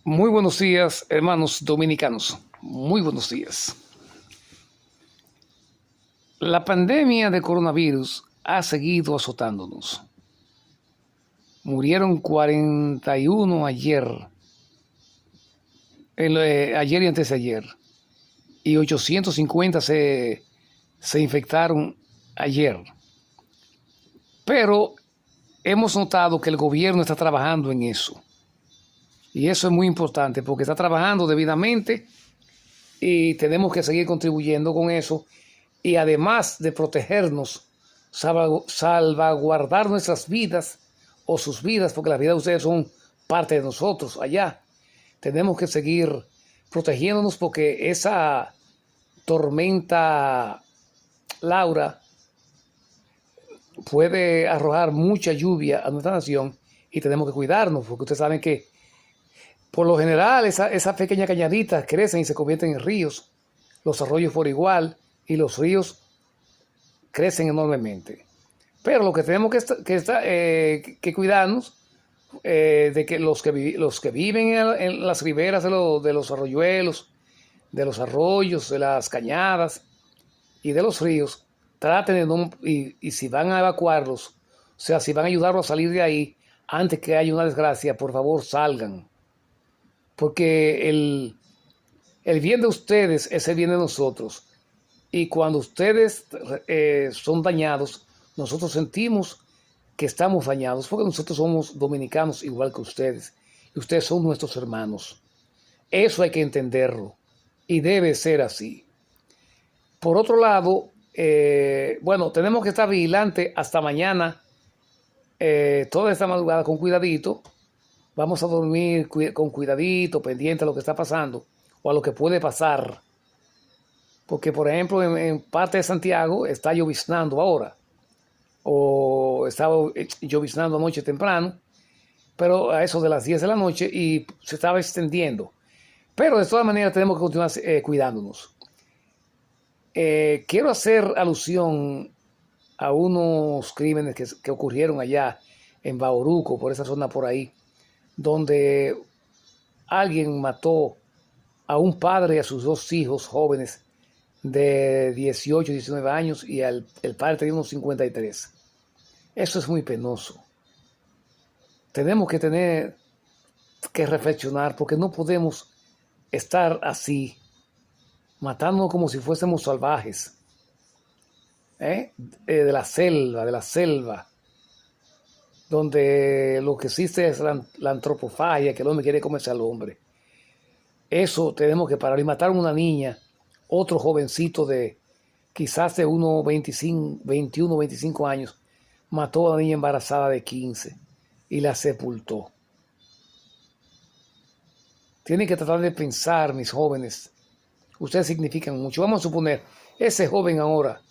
Muy buenos días, hermanos dominicanos. Muy buenos días. La pandemia de coronavirus ha seguido azotándonos. Murieron 41 ayer y antes de ayer, y 850 se infectaron ayer. Pero hemos notado que el gobierno está trabajando en eso. Y eso es muy importante porque está trabajando debidamente y tenemos que seguir contribuyendo con eso. Y además de protegernos, salvaguardar nuestras vidas o sus vidas, porque las vidas de ustedes son parte de nosotros allá. Tenemos que seguir protegiéndonos porque esa tormenta Laura puede arrojar mucha lluvia a nuestra nación y tenemos que cuidarnos, porque ustedes saben que por lo general esas pequeñas cañaditas crecen y se convierten en ríos, los arroyos por igual, y los ríos crecen enormemente. Pero lo que tenemos que cuidarnos de que los que viven en las riberas de los arroyuelos, de los arroyos, de las cañadas y de los ríos, traten de no, y si van a evacuarlos, o sea, si van a ayudarlos a salir de ahí antes que haya una desgracia, por favor salgan. Porque el bien de ustedes es el bien de nosotros. Y cuando ustedes son dañados, nosotros sentimos que estamos dañados, porque nosotros somos dominicanos igual que ustedes. Y ustedes son nuestros hermanos. Eso hay que entenderlo. Y debe ser así. Por otro lado, bueno, tenemos que estar vigilantes hasta mañana, toda esta madrugada con cuidadito. Vamos a dormir con cuidadito, pendiente a lo que está pasando o a lo que puede pasar. Porque, por ejemplo, en parte de Santiago está lloviznando ahora. O estaba lloviznando anoche temprano, pero a eso de las 10 de la noche y se estaba extendiendo. Pero de todas maneras tenemos que continuar cuidándonos. Quiero hacer alusión a unos crímenes que ocurrieron allá en Bauruco, por esa zona por ahí, donde alguien mató a un padre y a sus dos hijos jóvenes de 18, 19 años y el padre tenía unos 53. Eso es muy penoso. Tenemos que tener que reflexionar porque no podemos estar así, matándonos como si fuésemos salvajes. De la selva, donde lo que existe es la antropofagia, que el hombre quiere comerse al hombre. Eso tenemos que parar. Y mataron a una niña, otro jovencito de quizás de unos 21, 25 años, mató a una niña embarazada de 15 y la sepultó. Tienen que tratar de pensar, mis jóvenes. Ustedes significan mucho. Vamos a suponer, ese joven ahora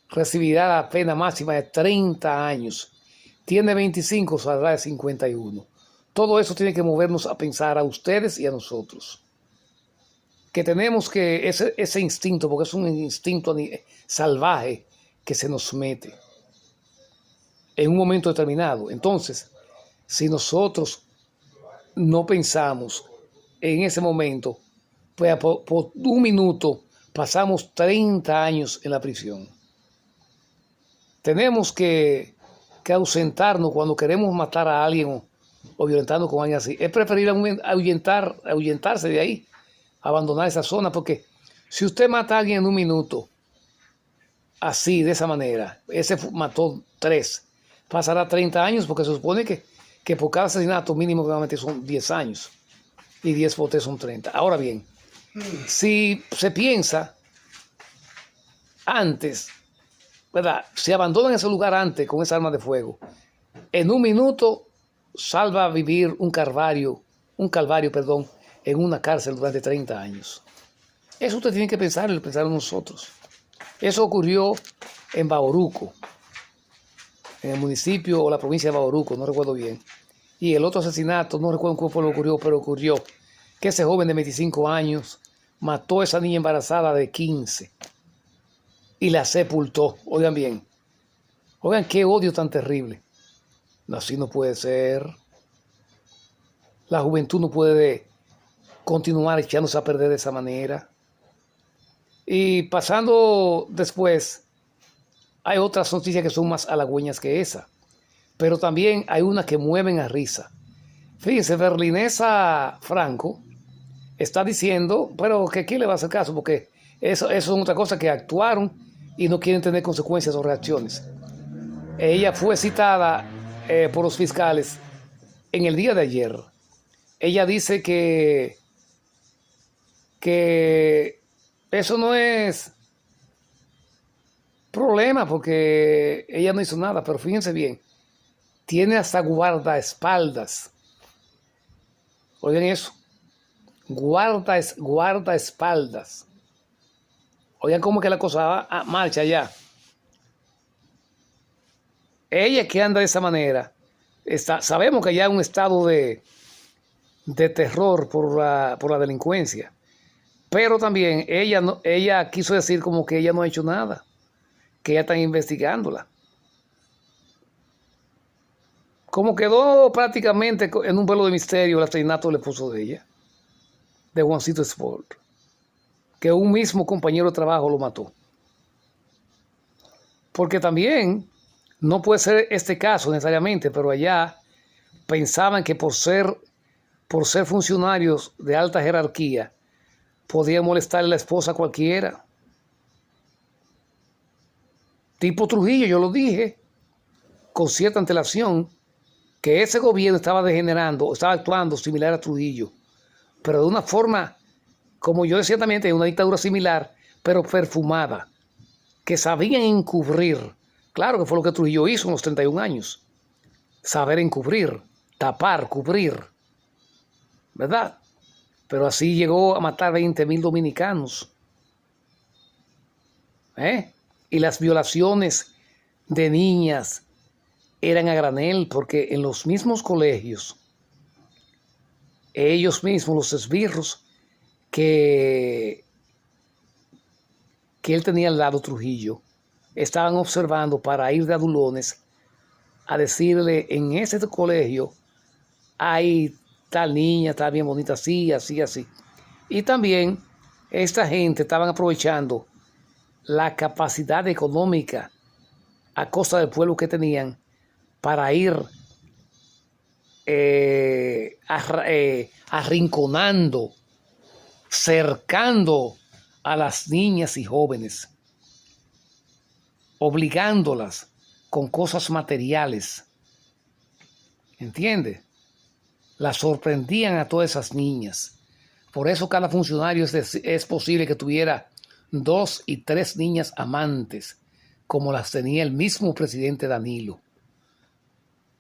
recibirá la pena máxima de 30 años. Tiene 25, saldrá de 51. Todo eso tiene que movernos a pensar a ustedes y a nosotros. Que tenemos que, ese instinto, porque es un instinto salvaje que se nos mete en un momento determinado. Entonces, si nosotros no pensamos en ese momento, pues por un minuto pasamos 30 años en la prisión. Tenemos que ausentarnos cuando queremos matar a alguien o violentarnos con alguien así. Es preferible ahuyentarse de ahí, abandonar esa zona, porque si usted mata a alguien en un minuto, así, de esa manera, ese mató 3, pasará 30 años, porque se supone que por cada asesinato mínimo que va a meter son 10 años, y 10 por 3 son 30. Ahora bien, si se piensa antes, ¿verdad? Si abandonan ese lugar antes con esa arma de fuego, en un minuto salva vivir un calvario, en una cárcel durante 30 años. Eso usted tiene que pensar nosotros. Eso ocurrió en Bauruco, en el municipio o la provincia de Bauruco, no recuerdo bien. Y el otro asesinato, no recuerdo cómo ocurrió, pero ocurrió que ese joven de 25 años mató a esa niña embarazada de 15 y la sepultó. Oigan bien, oigan qué odio tan terrible. Así no puede ser. La juventud no puede continuar echándose a perder de esa manera. Y pasando después, hay otras noticias que son más halagüeñas que esa, pero también hay unas que mueven a risa. Fíjense, Berlinesa Franco está diciendo, pero que quién le va a hacer caso, porque eso es otra cosa, que actuaron y no quieren tener consecuencias o reacciones. Ella fue citada por los fiscales en el día de ayer. Ella dice que eso no es problema porque ella no hizo nada, pero fíjense bien, tiene hasta guardaespaldas. Oigan eso, guardaespaldas. Oigan cómo que la cosa va a marcha ya. Ella que anda de esa manera, sabemos que ya hay un estado de terror por la delincuencia, pero también ella quiso decir como que ella no ha hecho nada, que ella está investigándola. Como quedó prácticamente en un velo de misterio el asesinato del esposo de ella, de Juancito Sport, que un mismo compañero de trabajo lo mató. Porque también no puede ser este caso necesariamente, pero allá pensaban que por ser funcionarios de alta jerarquía podía molestarle a la esposa a cualquiera. Tipo Trujillo, yo lo dije con cierta antelación, que ese gobierno estaba degenerando, estaba actuando similar a Trujillo, pero de una forma, como yo decía también, de una dictadura similar, pero perfumada, que sabían encubrir. Claro que fue lo que Trujillo hizo en los 31 años. Saber encubrir, tapar, cubrir, ¿verdad? Pero así llegó a matar 20,000 dominicanos. Y las violaciones de niñas eran a granel, porque en los mismos colegios, ellos mismos, los esbirros que él tenía al lado, Trujillo, estaban observando para ir de adulones a decirle: en ese colegio hay tal niña, está bien bonita, así, así, así. Y también esta gente estaban aprovechando la capacidad económica a costa del pueblo que tenían para ir arrinconando, cercando a las niñas y jóvenes, obligándolas con cosas materiales. ¿Entiende? Las sorprendían a todas esas niñas. Por eso cada funcionario es posible que tuviera 2 y 3 niñas amantes, como las tenía el mismo presidente Danilo.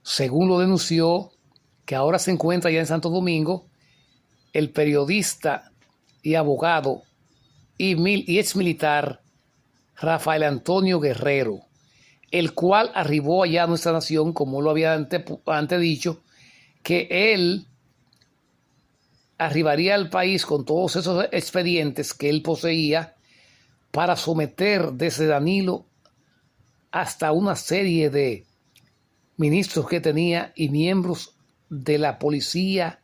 Según lo denunció, que ahora se encuentra ya en Santo Domingo, el periodista y abogado y ex militar Rafael Antonio Guerrero, el cual arribó allá a nuestra nación, como lo había antes dicho, que él arribaría al país con todos esos expedientes que él poseía para someter desde Danilo hasta una serie de ministros que tenía y miembros de la policía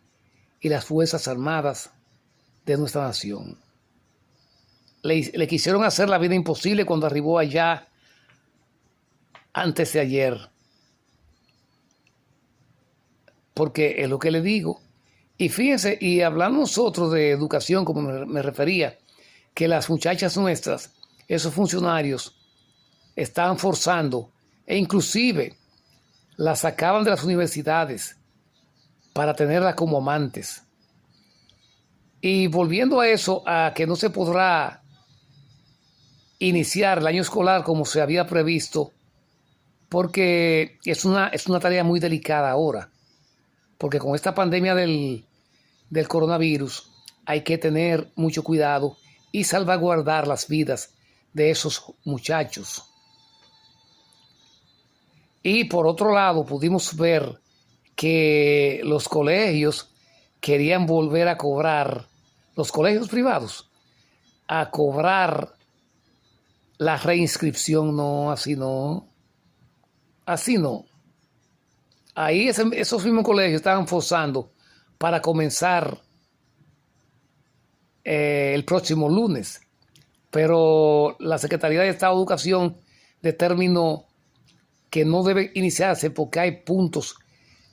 y las fuerzas armadas de nuestra nación. Le quisieron hacer la vida imposible cuando arribó allá antes de ayer, porque es lo que le digo. Y fíjense, y hablando nosotros de educación, como me refería, que las muchachas nuestras, esos funcionarios, estaban forzando, e inclusive las sacaban de las universidades para tenerlas como amantes. Y volviendo a eso, a que no se podrá iniciar el año escolar como se había previsto, porque es una tarea muy delicada ahora, porque con esta pandemia del coronavirus hay que tener mucho cuidado y salvaguardar las vidas de esos muchachos. Y por otro lado, pudimos ver que los colegios querían volver a cobrar, los colegios privados, a cobrar la reinscripción. No, así no. Así no. Ahí esos mismos colegios estaban forzando para comenzar el próximo lunes. Pero la Secretaría de Estado de Educación determinó que no debe iniciarse porque hay puntos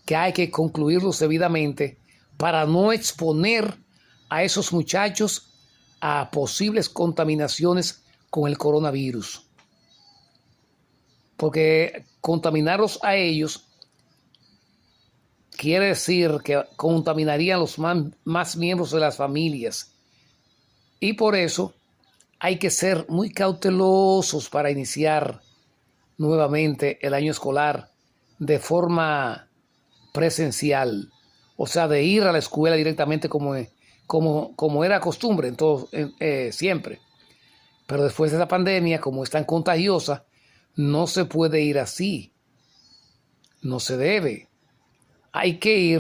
que hay que concluirlos debidamente para no exponer a esos muchachos a posibles contaminaciones con el coronavirus. Porque contaminarlos a ellos quiere decir que contaminarían los más miembros de las familias. Y por eso hay que ser muy cautelosos para iniciar nuevamente el año escolar de forma presencial. O sea, de ir a la escuela directamente como era costumbre siempre. Pero después de la pandemia, como es tan contagiosa, no se puede ir así. No se debe. Hay que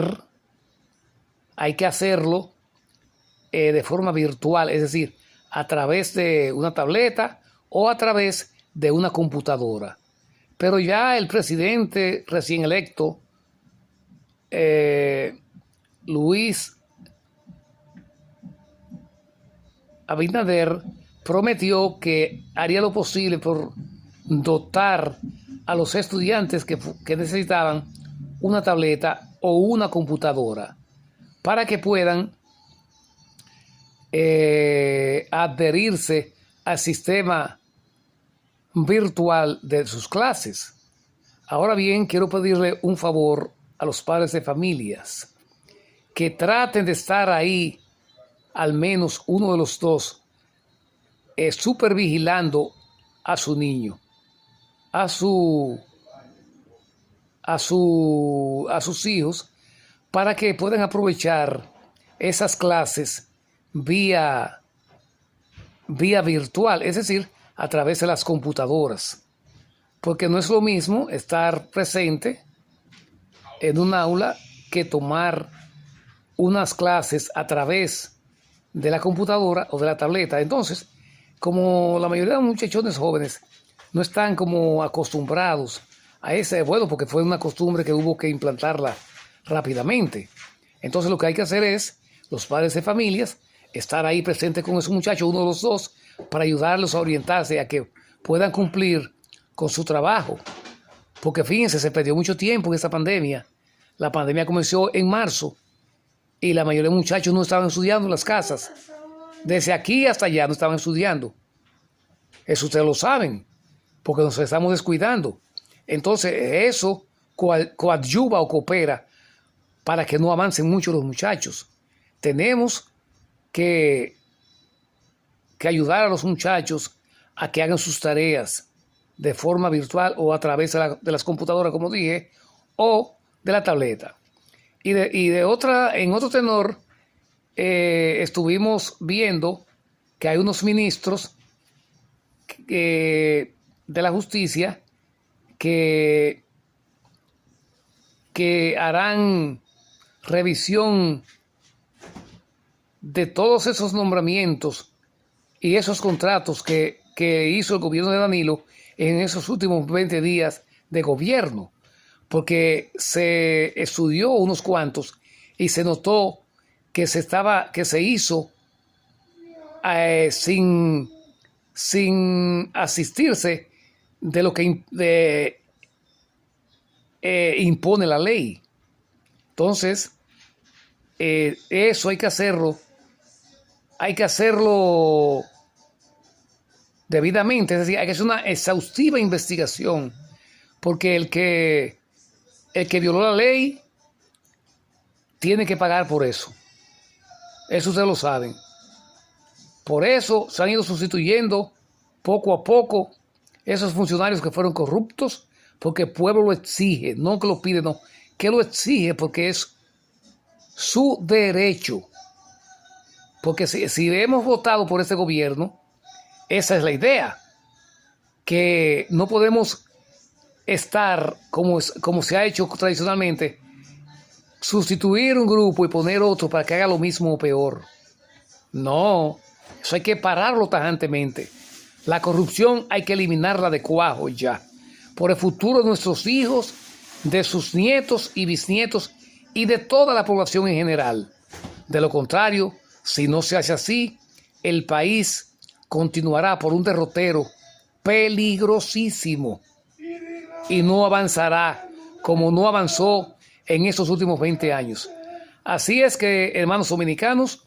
hacerlo de forma virtual, es decir, a través de una tableta o a través de una computadora. Pero ya el presidente recién electo, Luis Abinader, prometió que haría lo posible por dotar a los estudiantes que necesitaban una tableta o una computadora para que puedan adherirse al sistema virtual de sus clases. Ahora bien, quiero pedirle un favor a los padres de familias, que traten de estar ahí, al menos uno de los dos, supervigilando a su niño, a sus hijos, para que puedan aprovechar esas clases vía virtual, es decir, a través de las computadoras. Porque no es lo mismo estar presente en un aula que tomar unas clases a través de la computadora o de la tableta. Entonces, como la mayoría de los muchachones jóvenes no están como acostumbrados a ese, bueno, porque fue una costumbre que hubo que implantarla rápidamente. Entonces lo que hay que hacer es, los padres de familias, estar ahí presentes con esos muchachos, uno de los dos, para ayudarlos a orientarse, a que puedan cumplir con su trabajo. Porque fíjense, se perdió mucho tiempo en esta pandemia. La pandemia comenzó en marzo y la mayoría de muchachos no estaban estudiando en las casas. Desde aquí hasta allá no estaban estudiando. Eso ustedes lo saben, porque nos estamos descuidando. Entonces eso coadyuva o coopera para que no avancen mucho los muchachos. Tenemos que ayudar a los muchachos a que hagan sus tareas de forma virtual o a través de las computadoras, como dije, o de la tableta. En otro tenor, estuvimos viendo que hay unos ministros de la justicia que harán revisión de todos esos nombramientos y esos contratos que hizo el gobierno de Danilo en esos últimos 20 días de gobierno, porque se estudió unos cuantos y se notó que se hizo sin asistirse de lo que impone la ley. Entonces, eso hay que hacerlo debidamente, es decir, hay que hacer una exhaustiva investigación, porque el que violó la ley tiene que pagar por eso. Eso ustedes lo saben. Por eso se han ido sustituyendo poco a poco esos funcionarios que fueron corruptos, porque el pueblo lo exige, no que lo pide, no, que lo exige porque es su derecho. Porque si hemos votado por este gobierno, esa es la idea, que no podemos estar como se ha hecho tradicionalmente, sustituir un grupo y poner otro para que haga lo mismo o peor. No, eso hay que pararlo tajantemente. La corrupción hay que eliminarla de cuajo ya, por el futuro de nuestros hijos, de sus nietos y bisnietos y de toda la población en general. De lo contrario, Si no se hace así, el país continuará por un derrotero peligrosísimo y no avanzará como no avanzó en estos últimos 20 años. Así es que, hermanos dominicanos,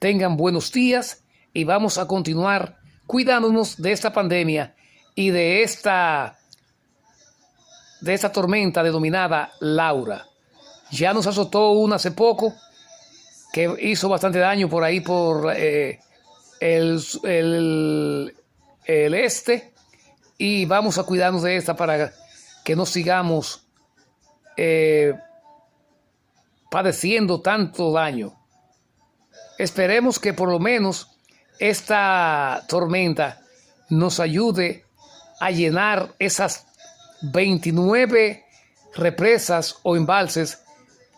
tengan buenos días y vamos a continuar cuidándonos de esta pandemia y de esta tormenta denominada Laura. Ya nos azotó una hace poco que hizo bastante daño por ahí por el este, y vamos a cuidarnos de esta para que no sigamos padeciendo tanto daño. Esperemos que por lo menos esta tormenta nos ayude a llenar esas 29 represas o embalses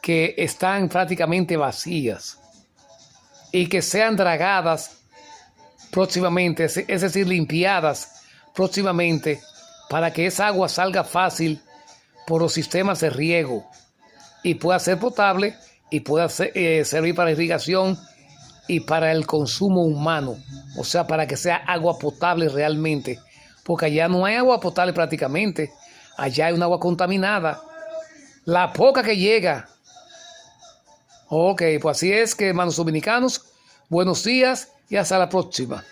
que están prácticamente vacías y que sean dragadas próximamente, es decir, limpiadas próximamente, para que esa agua salga fácil por los sistemas de riego y pueda ser potable y pueda servir para irrigación y para el consumo humano, o sea, para que sea agua potable realmente, porque allá no hay agua potable prácticamente, allá hay un agua contaminada, la poca que llega. Ok, pues así es que, hermanos dominicanos, buenos días y hasta la próxima.